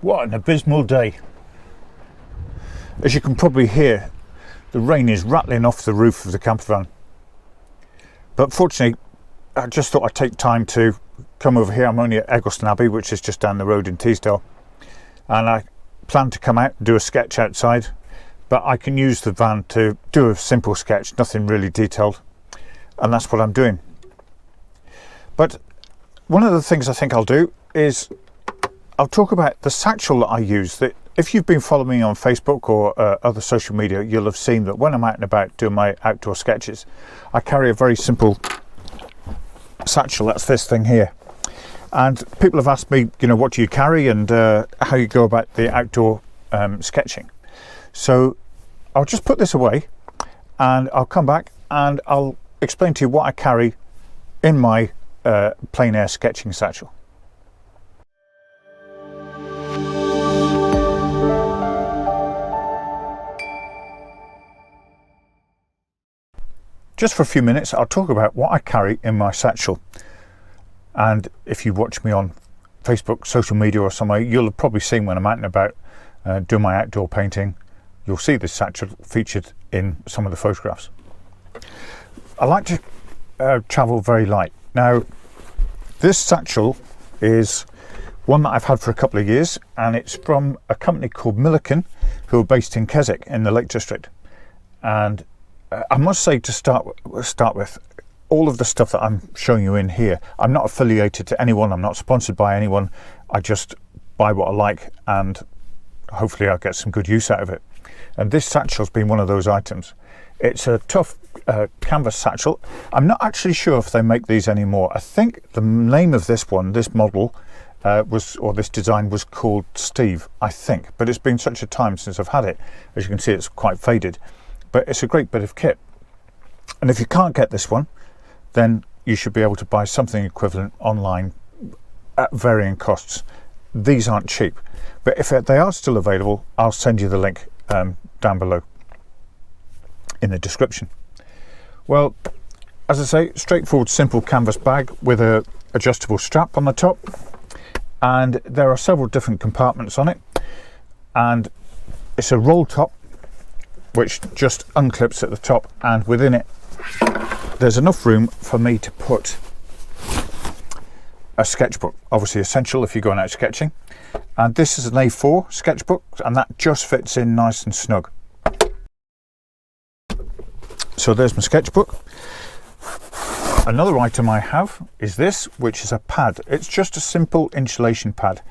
What an abysmal day. As you can probably hear, the rain is rattling off the roof of the camper van. But fortunately, I just thought I'd take time to come over here. I'm only at Egglestone Abbey, which is just down the road in Teesdale. And I plan to come out and do a sketch outside, but I can use the van to do a simple sketch, nothing really detailed. And that's what I'm doing. But one of the things I think I'll do is I'll talk about the satchel that I use. That if you've been following me on Facebook or other social media, you'll have seen that when I'm out and about doing my outdoor sketches, I carry a very simple satchel. That's this thing here. And people have asked me, you know, what do you carry and how you go about the outdoor sketching. So I'll just put this away and I'll come back and I'll explain to you what I carry in my plein air sketching satchel. Just for a few minutes, I'll talk about what I carry in my satchel. And if you watch me on Facebook, social media or somewhere, you'll have probably seen when I'm out and about doing my outdoor painting, you'll see this satchel featured in some of the photographs. I like to travel very light. Now, this satchel is one that I've had for a couple of years, and it's from a company called Millican, who are based in Keswick in the Lake District. And I must say, to start with, all of the stuff that I'm showing you in here, I'm not affiliated to anyone, I'm not sponsored by anyone, I just buy what I like and hopefully I'll get some good use out of it. And this satchel's been one of those items. It's a tough canvas satchel. I'm not actually sure if they make these anymore. I think the name of this one, this model, this design was called Steve, I think, but it's been such a time since I've had it. As you can see, it's quite faded. But it's a great bit of kit. And if you can't get this one, then you should be able to buy something equivalent online at varying costs. These aren't cheap, but if they are still available, I'll send you the link down below in the description. Well, as I say, straightforward, simple canvas bag with a adjustable strap on the top, and there are several different compartments on it, and it's a roll top which just unclips at the top, and within it there's enough room for me to put a sketchbook, obviously essential if you're going out sketching. And this is an A4 sketchbook, and that just fits in nice and snug. So there's my sketchbook. Another item I have is this, which is a pad. It's just a simple insulation pad.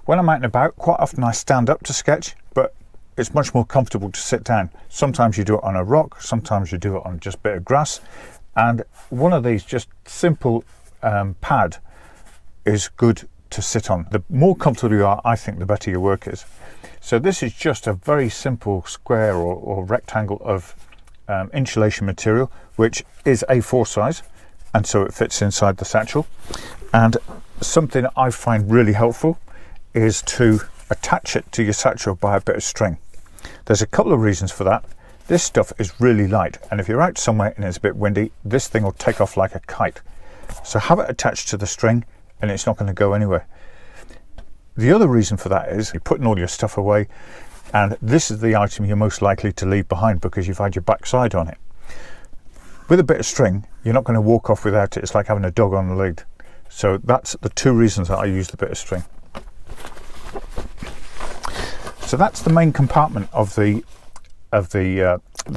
When I'm out and about, quite often I stand up to sketch, but it's much more comfortable to sit down. Sometimes you do it on a rock, sometimes you do it on just a bit of grass, and one of these just simple pad is good to sit on. The more comfortable you are, I think, the better your work is. So this is just a very simple square or rectangle of insulation material, which is A4 size, and so it fits inside the satchel. And something I find really helpful is to attach it to your satchel by a bit of string. There's a couple of reasons for that. This stuff is really light, and if you're out somewhere and it's a bit windy, this thing will take off like a kite. So have it attached to the string and it's not going to go anywhere. The other reason for that is you're putting all your stuff away, and this is the item you're most likely to leave behind because you've had your backside on it. With a bit of string, you're not going to walk off without it. It's like having a dog on the lead. So that's the two reasons that I use the bit of string. So that's the main compartment of the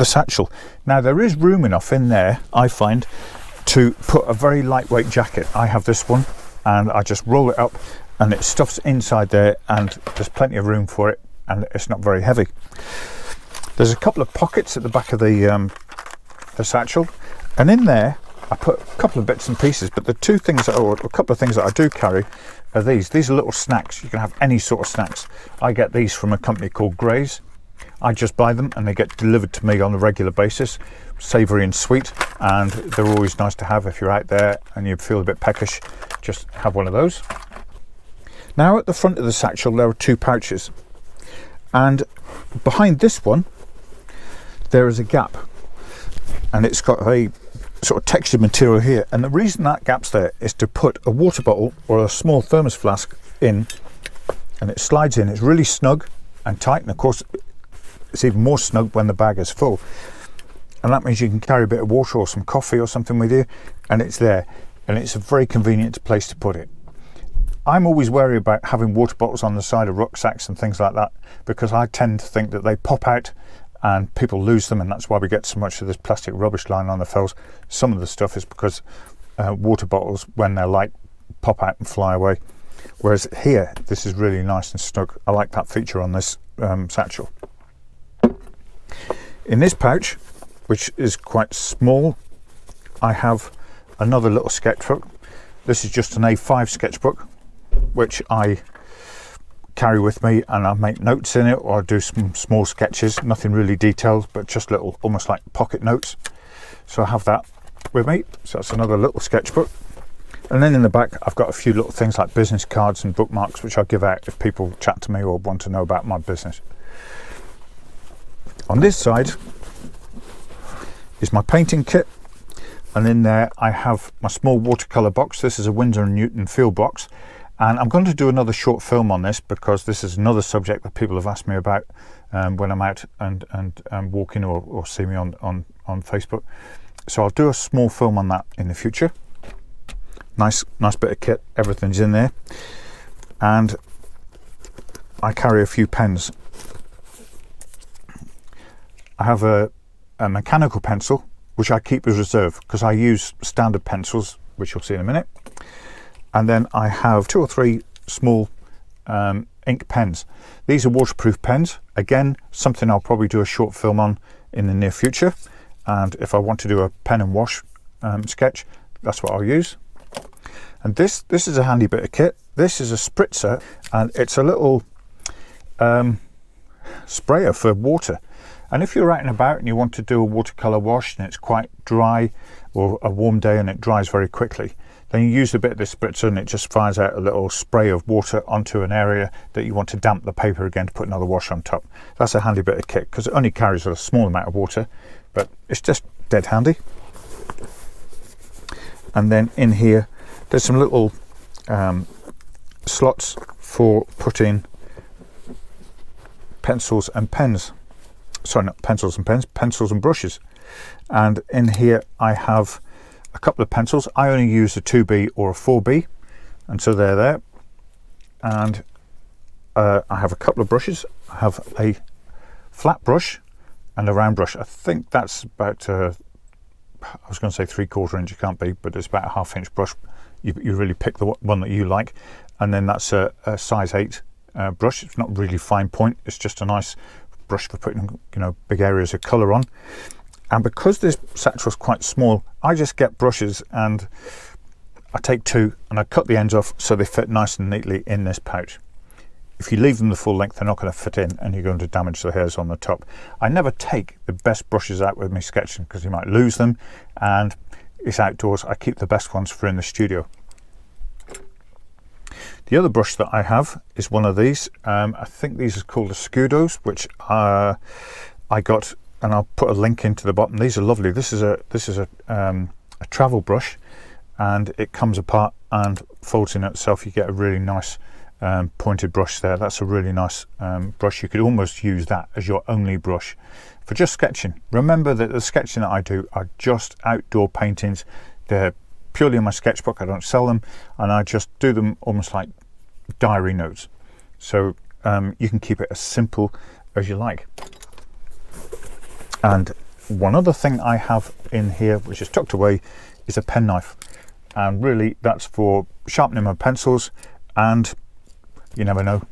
satchel. Now there is room enough in there, I find, to put a very lightweight jacket. I have this one, and I just roll it up and it stuffs inside there, and there's plenty of room for it, and it's not very heavy. There's a couple of pockets at the back of the satchel, and in there I put a couple of bits and pieces, but the two things or a couple of things that I do carry are these are little snacks. You can have any sort of snacks. I get these from a company called Gray's. I just buy them and they get delivered to me on a regular basis, savoury and sweet, and they're always nice to have if you're out there and you feel a bit peckish. Just have one of those. Now at the front of the satchel there are two pouches, and behind this one there is a gap, and it's got a sort of textured material here, and the reason that gap's there is to put a water bottle or a small thermos flask in and it slides in. It's really snug and tight, and of course it's even more snug when the bag is full, and that means you can carry a bit of water or some coffee or something with you, and it's there, and it's a very convenient place to put it. I'm always wary about having water bottles on the side of rucksacks and things like that, because I tend to think that they pop out and people lose them, and that's why we get so much of this plastic rubbish lying on the fells. Some of the stuff is because water bottles, when they're light, pop out and fly away, whereas here this is really nice and snug. I like that feature on this satchel. In this pouch, which is quite small, I have another little sketchbook. This is just an A5 sketchbook, which I carry with me, and I make notes in it, or I do some small sketches, nothing really detailed, but just little, almost like pocket notes. So I have that with me. So that's another little sketchbook. And then in the back I've got a few little things like business cards and bookmarks, which I'll give out if people chat to me or want to know about my business. On this side is my painting kit, and in there I have my small watercolour box. This is a Winsor & Newton field box, and I'm going to do another short film on this, because this is another subject that people have asked me about when I'm out and walking, or see me on Facebook. So I'll do a small film on that in the future. Nice bit of kit, everything's in there, and I carry a few pens. I have a mechanical pencil, which I keep as reserve, because I use standard pencils, which you'll see in a minute. And then I have 2 or 3 small ink pens. These are waterproof pens. Again, something I'll probably do a short film on in the near future. And if I want to do a pen and wash sketch, that's what I'll use. And this is a handy bit of kit. This is a spritzer, and it's a little sprayer for water. And if you're out and about and you want to do a watercolour wash and it's quite dry, or a warm day and it dries very quickly, then you use a bit of this spritzer and it just fires out a little spray of water onto an area that you want to damp the paper again to put another wash on top. That's a handy bit of kit, because it only carries a small amount of water, but it's just dead handy. And then in here there's some little slots for putting pencils and pens. Sorry, not pencils and pens, pencils and brushes. And in here I have a couple of pencils. I only use a 2B or a 4B, and so they're there. And I have a couple of brushes. I have a flat brush and a round brush. I think that's about I was going to say 3/4 inch, it can't be, but it's about a 1/2 inch brush. You really pick the one that you like, and then that's a size 8 brush. It's not really fine point, it's just a nice brush for putting, you know, big areas of colour on. And because this satchel is quite small, I just get brushes and I take 2 and I cut the ends off so they fit nice and neatly in this pouch. If you leave them the full length, they're not going to fit in, and you're going to damage the hairs on the top. I never take the best brushes out with me sketching, because you might lose them, and it's outdoors. I keep the best ones for in the studio. The other brush that I have is one of these. I think these are called the Scudos, which I got, and I'll put a link into the bottom. These are lovely. This is a travel brush, and it comes apart and folds in itself. You get a really nice pointed brush there. That's a really nice brush. You could almost use that as your only brush for just sketching. Remember that the sketching that I do are just outdoor paintings. They're purely in my sketchbook. I don't sell them, and I just do them almost like diary notes. So you can keep it as simple as you like. And one other thing I have in here, which is tucked away, is a penknife, and really that's for sharpening my pencils. And you never know,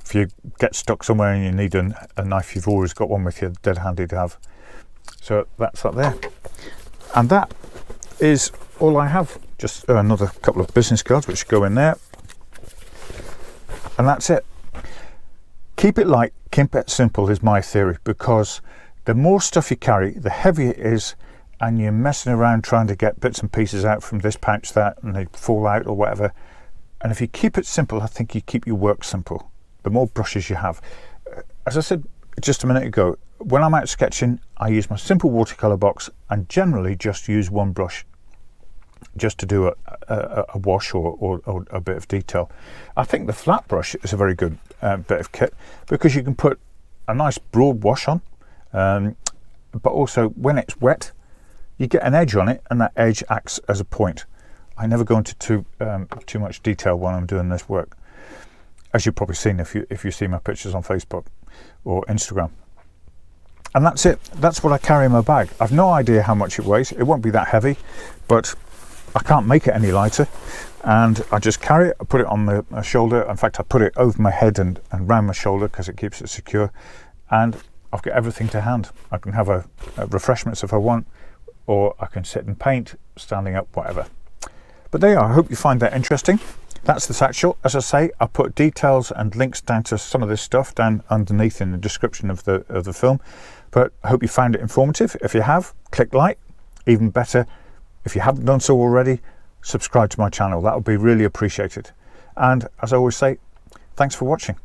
if you get stuck somewhere and you need a knife, you've always got one with you, dead handy to have. So that's up there, and that is all I have. Just another couple of business cards which go in there, and that's it. Keep it light, keep it simple is my theory, because the more stuff you carry, the heavier it is, and you're messing around trying to get bits and pieces out from this pouch, that, and they fall out or whatever. And if you keep it simple, I think you keep your work simple. The more brushes you have. As I said just a minute ago, when I'm out sketching, I use my simple watercolour box and generally just use one brush. just to do a wash or a bit of detail. I think the flat brush is a very good bit of kit, because you can put a nice broad wash on, but also when it's wet you get an edge on it, and that edge acts as a point. I never go into too much detail when I'm doing this work, as you've probably seen if you see my pictures on Facebook or Instagram. And that's it. That's what I carry in my bag. I've no idea how much it weighs. It won't be that heavy, but I can't make it any lighter, and I just carry it. I put it on my shoulder. In fact, I put it over my head and round my shoulder because it keeps it secure, and I've got everything to hand. I can have a refreshments if I want, or I can sit and paint standing up, whatever. But there you are. I hope you find that interesting. That's the Satchel. As I say, I put details and links down to some of this stuff down underneath in the description of the film. But I hope you found it informative. If you have, click like. Even better, if you haven't done so already, subscribe to my channel. That would be really appreciated. And as I always say, thanks for watching.